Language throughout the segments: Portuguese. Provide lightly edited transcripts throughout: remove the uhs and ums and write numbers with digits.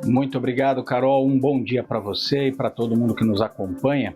Muito obrigado, Carol. Um bom dia para você e para todo mundo que nos acompanha.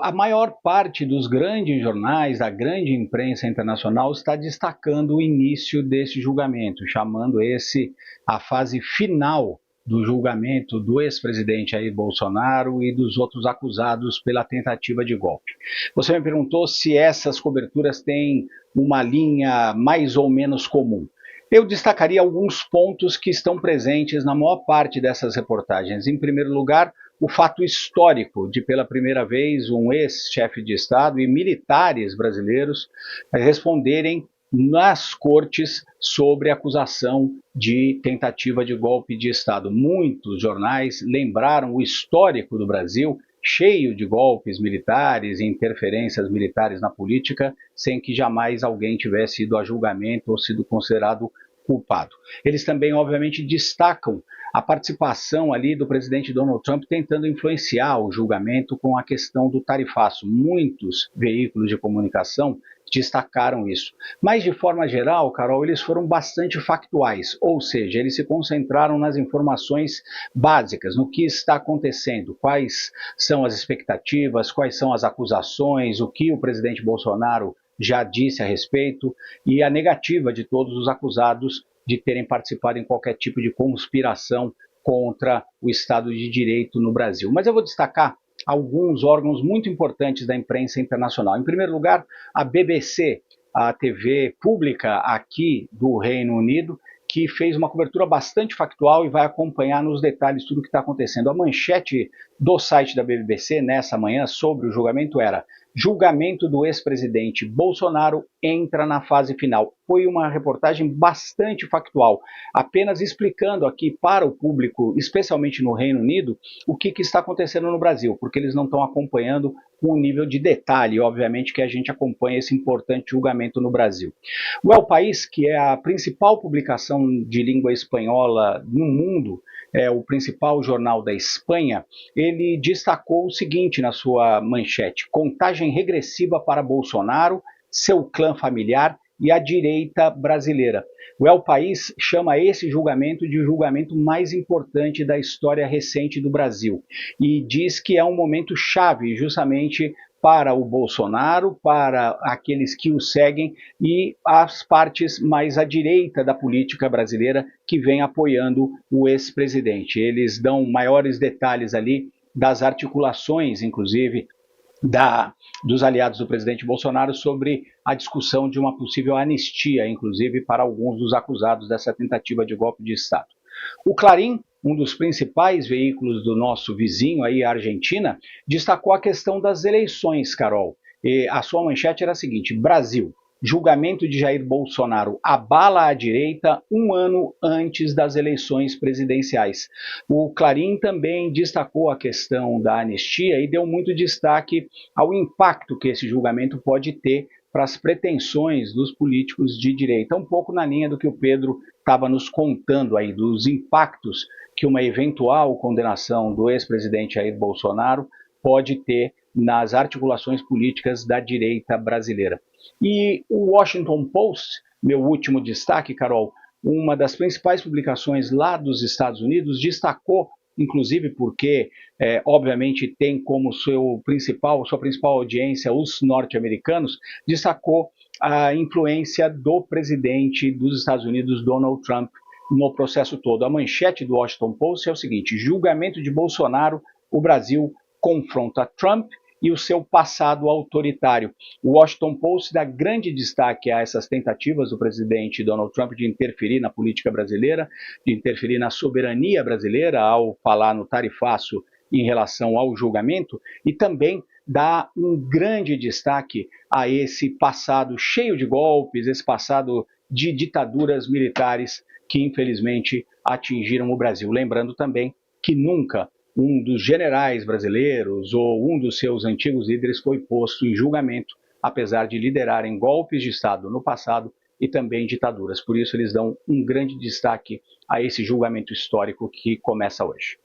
A maior parte dos grandes jornais, da grande imprensa internacional, está destacando o início desse julgamento, chamando esse a fase final do julgamento do ex-presidente Jair Bolsonaro e dos outros acusados pela tentativa de golpe. Você me perguntou se essas coberturas têm uma linha mais ou menos comum. Eu destacaria alguns pontos que estão presentes na maior parte dessas reportagens. Em primeiro lugar, o fato histórico de, pela primeira vez, um ex-chefe de Estado e militares brasileiros responderem nas cortes sobre acusação de tentativa de golpe de Estado. Muitos jornais lembraram o histórico do Brasil, cheio de golpes militares e interferências militares na política, sem que jamais alguém tivesse ido a julgamento ou sido considerado culpado. Eles também, obviamente, destacam a participação ali do presidente Donald Trump tentando influenciar o julgamento com a questão do tarifaço. Muitos veículos de comunicação destacaram isso. Mas, de forma geral, Carol, eles foram bastante factuais, ou seja, eles se concentraram nas informações básicas, no que está acontecendo, quais são as expectativas, quais são as acusações, o que o presidente Bolsonaro já disse a respeito e a negativa de todos os acusados de terem participado em qualquer tipo de conspiração contra o Estado de Direito no Brasil. Mas eu vou destacar alguns órgãos muito importantes da imprensa internacional. Em primeiro lugar, a BBC, a TV pública aqui do Reino Unido, que fez uma cobertura bastante factual e vai acompanhar nos detalhes tudo o que está acontecendo. A manchete do site da BBC nessa manhã sobre o julgamento era: julgamento do ex-presidente Bolsonaro entra na fase final. Foi uma reportagem bastante factual, apenas explicando aqui para o público, especialmente no Reino Unido, o que está acontecendo no Brasil, porque eles não estão acompanhando com o nível de detalhe, obviamente, que a gente acompanha esse importante julgamento no Brasil. O El País, que é a principal publicação de língua espanhola no mundo, é o principal jornal da Espanha, ele destacou o seguinte na sua manchete: contagem regressiva para Bolsonaro, seu clã familiar e a direita brasileira. O El País chama esse julgamento de o julgamento mais importante da história recente do Brasil e diz que é um momento chave justamente para o Bolsonaro, para aqueles que o seguem e as partes mais à direita da política brasileira que vem apoiando o ex-presidente. Eles dão maiores detalhes ali das articulações, inclusive, dos aliados do presidente Bolsonaro sobre a discussão de uma possível anistia, inclusive, para alguns dos acusados dessa tentativa de golpe de Estado. O Clarim, um dos principais veículos do nosso vizinho aí, a Argentina, destacou a questão das eleições, Carol. E a sua manchete era a seguinte: Brasil, julgamento de Jair Bolsonaro abala a direita um ano antes das eleições presidenciais. O Clarim também destacou a questão da anistia e deu muito destaque ao impacto que esse julgamento pode ter para as pretensões dos políticos de direita, um pouco na linha do que o Pedro estava nos contando aí, dos impactos que uma eventual condenação do ex-presidente Jair Bolsonaro pode ter nas articulações políticas da direita brasileira. E o Washington Post, meu último destaque, Carol, uma das principais publicações lá dos Estados Unidos, destacou, inclusive porque, obviamente, tem como sua principal audiência os norte-americanos, destacou a influência do presidente dos Estados Unidos, Donald Trump, no processo todo. A manchete do Washington Post é o seguinte: julgamento de Bolsonaro, o Brasil confronta Trump e o seu passado autoritário. O Washington Post dá grande destaque a essas tentativas do presidente Donald Trump de interferir na política brasileira, de interferir na soberania brasileira ao falar no tarifaço em relação ao julgamento, e também dá um grande destaque a esse passado cheio de golpes, esse passado de ditaduras militares que infelizmente atingiram o Brasil. Lembrando também que nunca um dos generais brasileiros ou um dos seus antigos líderes foi posto em julgamento, apesar de liderarem golpes de Estado no passado e também ditaduras. Por isso eles dão um grande destaque a esse julgamento histórico que começa hoje.